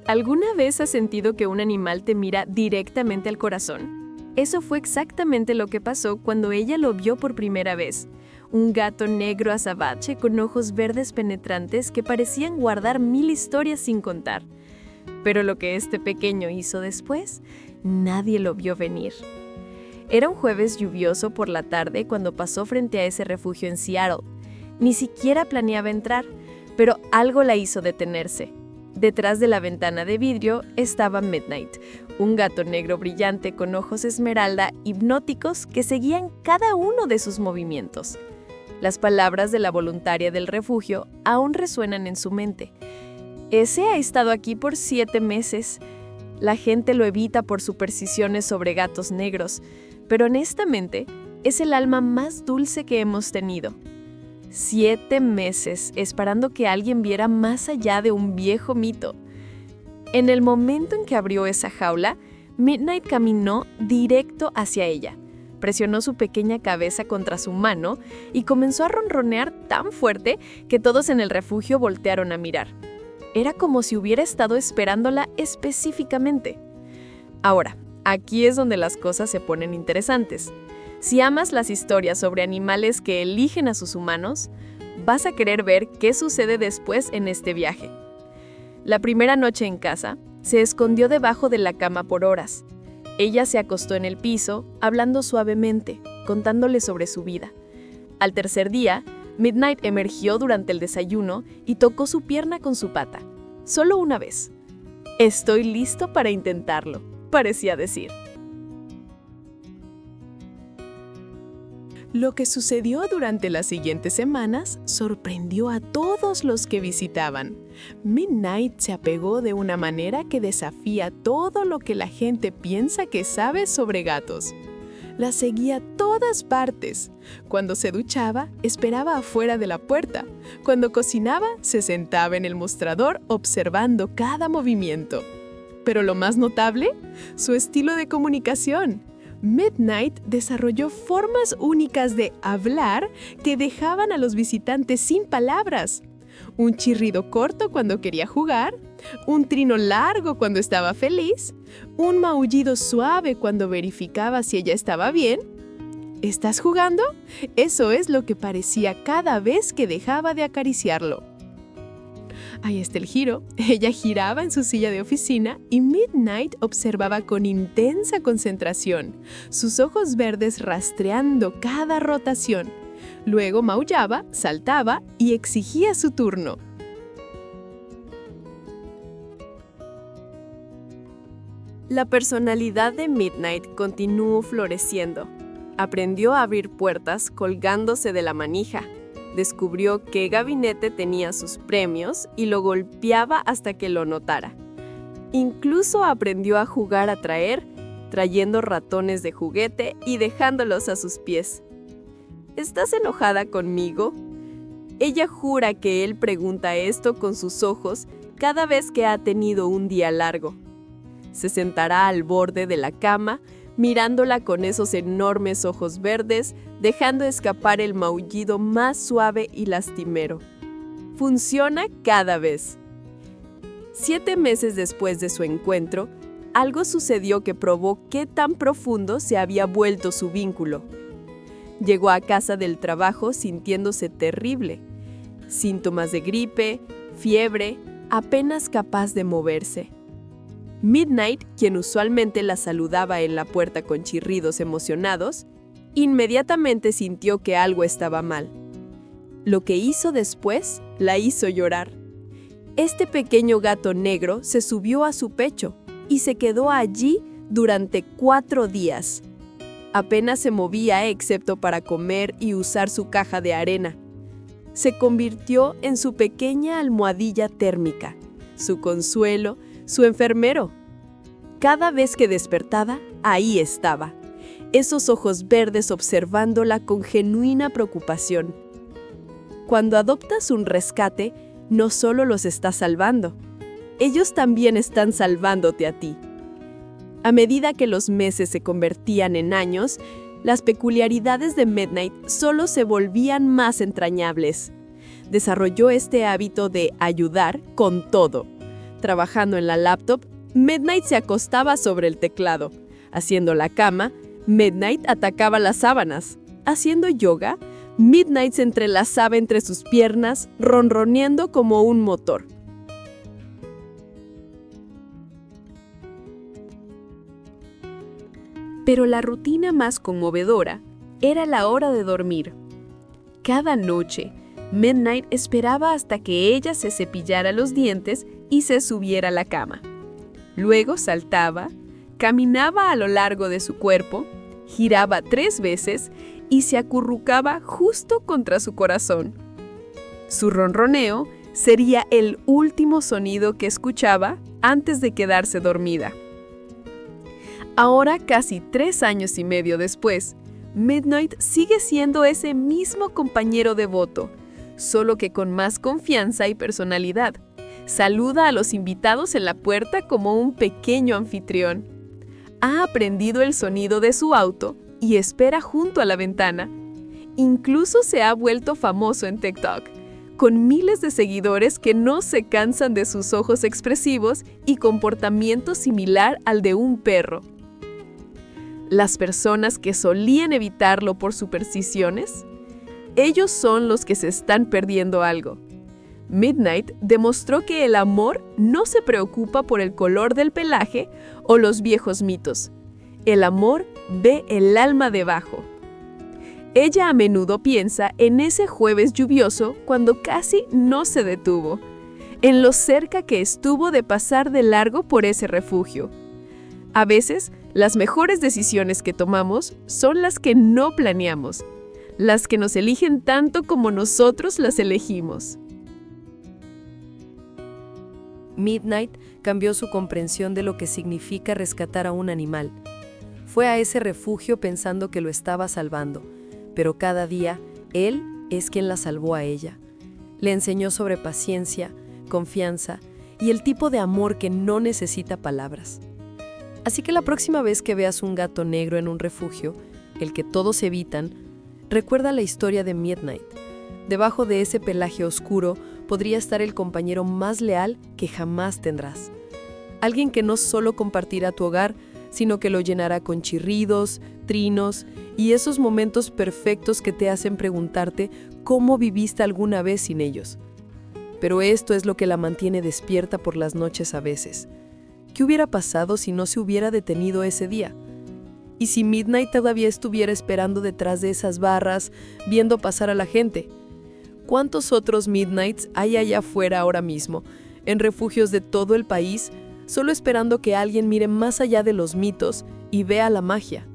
¿Alguna vez has sentido que un animal te mira directamente al corazón? Eso fue exactamente lo que pasó cuando ella lo vio por primera vez. Un gato negro azabache con ojos verdes penetrantes que parecían guardar 1000 historias sin contar. Pero lo que este pequeño hizo después, nadie lo vio venir. Era un jueves lluvioso por la tarde cuando pasó frente a ese refugio en Seattle. Ni siquiera planeaba entrar, pero algo la hizo detenerse. Detrás de la ventana de vidrio estaba Midnight, un gato negro brillante con ojos esmeralda hipnóticos que seguían cada uno de sus movimientos. Las palabras de la voluntaria del refugio aún resuenan en su mente. Ese ha estado aquí por 7 meses. La gente lo evita por supersticiones sobre gatos negros, pero honestamente es el alma más dulce que hemos tenido. 7 meses esperando que alguien viera más allá de un viejo mito. En el momento en que abrió esa jaula, Midnight caminó directo hacia ella. Presionó su pequeña cabeza contra su mano y comenzó a ronronear tan fuerte que todos en el refugio voltearon a mirar. Era como si hubiera estado esperándola específicamente. Ahora, aquí es donde las cosas se ponen interesantes. Si amas las historias sobre animales que eligen a sus humanos, vas a querer ver qué sucede después en este viaje. La primera noche en casa, se escondió debajo de la cama por horas. Ella se acostó en el piso, hablando suavemente, contándole sobre su vida. Al tercer día, Midnight emergió durante el desayuno y tocó su pierna con su pata. Solo una vez. «Estoy listo para intentarlo», parecía decir. Lo que sucedió durante las siguientes semanas sorprendió a todos los que visitaban. Midnight se apegó de una manera que desafía todo lo que la gente piensa que sabe sobre gatos. La seguía a todas partes. Cuando se duchaba, esperaba afuera de la puerta. Cuando cocinaba, se sentaba en el mostrador observando cada movimiento. Pero lo más notable, su estilo de comunicación. Midnight desarrolló formas únicas de hablar que dejaban a los visitantes sin palabras. Un chirrido corto cuando quería jugar, un trino largo cuando estaba feliz, un maullido suave cuando verificaba si ella estaba bien. ¿Estás jugando? Eso es lo que parecía cada vez que dejaba de acariciarlo. Ahí está el giro. Ella giraba en su silla de oficina y Midnight observaba con intensa concentración, sus ojos verdes rastreando cada rotación. Luego maullaba, saltaba y exigía su turno. La personalidad de Midnight continuó floreciendo. Aprendió a abrir puertas colgándose de la manija. Descubrió qué gabinete tenía sus premios y lo golpeaba hasta que lo notara. Incluso aprendió a jugar a traer, trayendo ratones de juguete y dejándolos a sus pies. ¿Estás enojada conmigo? Ella jura que él pregunta esto con sus ojos cada vez que ha tenido un día largo. Se sentará al borde de la cama, mirándola con esos enormes ojos verdes, dejando escapar el maullido más suave y lastimero. Funciona cada vez. 7 meses después de su encuentro, algo sucedió que probó qué tan profundo se había vuelto su vínculo. Llegó a casa del trabajo sintiéndose terrible. Síntomas de gripe, fiebre, apenas capaz de moverse. Midnight, quien usualmente la saludaba en la puerta con chirridos emocionados, inmediatamente sintió que algo estaba mal. Lo que hizo después la hizo llorar. Este pequeño gato negro se subió a su pecho y se quedó allí durante 4 días. Apenas se movía excepto para comer y usar su caja de arena. Se convirtió en su pequeña almohadilla térmica, su consuelo, su enfermero. Cada vez que despertaba, ahí estaba, esos ojos verdes observándola con genuina preocupación. Cuando adoptas un rescate, no solo los estás salvando, ellos también están salvándote a ti. A medida que los meses se convertían en años, las peculiaridades de Midnight solo se volvían más entrañables. Desarrolló este hábito de ayudar con todo. trabajando en la laptop, Midnight se acostaba sobre el teclado. Haciendo la cama, Midnight atacaba las sábanas. Haciendo yoga, Midnight se entrelazaba entre sus piernas, ronroneando como un motor. Pero la rutina más conmovedora era la hora de dormir. Cada noche, Midnight esperaba hasta que ella se cepillara los dientes y se subiera a la cama. Luego saltaba, caminaba a lo largo de su cuerpo, giraba 3 veces y se acurrucaba justo contra su corazón. Su ronroneo sería el último sonido que escuchaba antes de quedarse dormida. Ahora, casi 3 años y medio después, Midnight sigue siendo ese mismo compañero devoto, solo que con más confianza y personalidad. Saluda a los invitados en la puerta como un pequeño anfitrión. Ha aprendido el sonido de su auto y espera junto a la ventana. Incluso se ha vuelto famoso en TikTok, con miles de seguidores que no se cansan de sus ojos expresivos y comportamiento similar al de un perro. Las personas que solían evitarlo por supersticiones, ellos son los que se están perdiendo algo. Midnight demostró que el amor no se preocupa por el color del pelaje o los viejos mitos. El amor ve el alma debajo. Ella a menudo piensa en ese jueves lluvioso cuando casi no se detuvo, en lo cerca que estuvo de pasar de largo por ese refugio. A veces, las mejores decisiones que tomamos son las que no planeamos, las que nos eligen tanto como nosotros las elegimos. Midnight cambió su comprensión de lo que significa rescatar a un animal. Fue a ese refugio pensando que lo estaba salvando, pero cada día él es quien la salvó a ella. Le enseñó sobre paciencia, confianza y el tipo de amor que no necesita palabras. Así que la próxima vez que veas un gato negro en un refugio, el que todos evitan, recuerda la historia de Midnight. Debajo de ese pelaje oscuro podría estar el compañero más leal que jamás tendrás. Alguien que no solo compartirá tu hogar, sino que lo llenará con chirridos, trinos y esos momentos perfectos que te hacen preguntarte cómo viviste alguna vez sin ellos. Pero esto es lo que la mantiene despierta por las noches a veces. ¿Qué hubiera pasado si no se hubiera detenido ese día? ¿Y si Midnight todavía estuviera esperando detrás de esas barras, viendo pasar a la gente? ¿Cuántos otros Midnights hay allá afuera ahora mismo, en refugios de todo el país, solo esperando que alguien mire más allá de los mitos y vea la magia?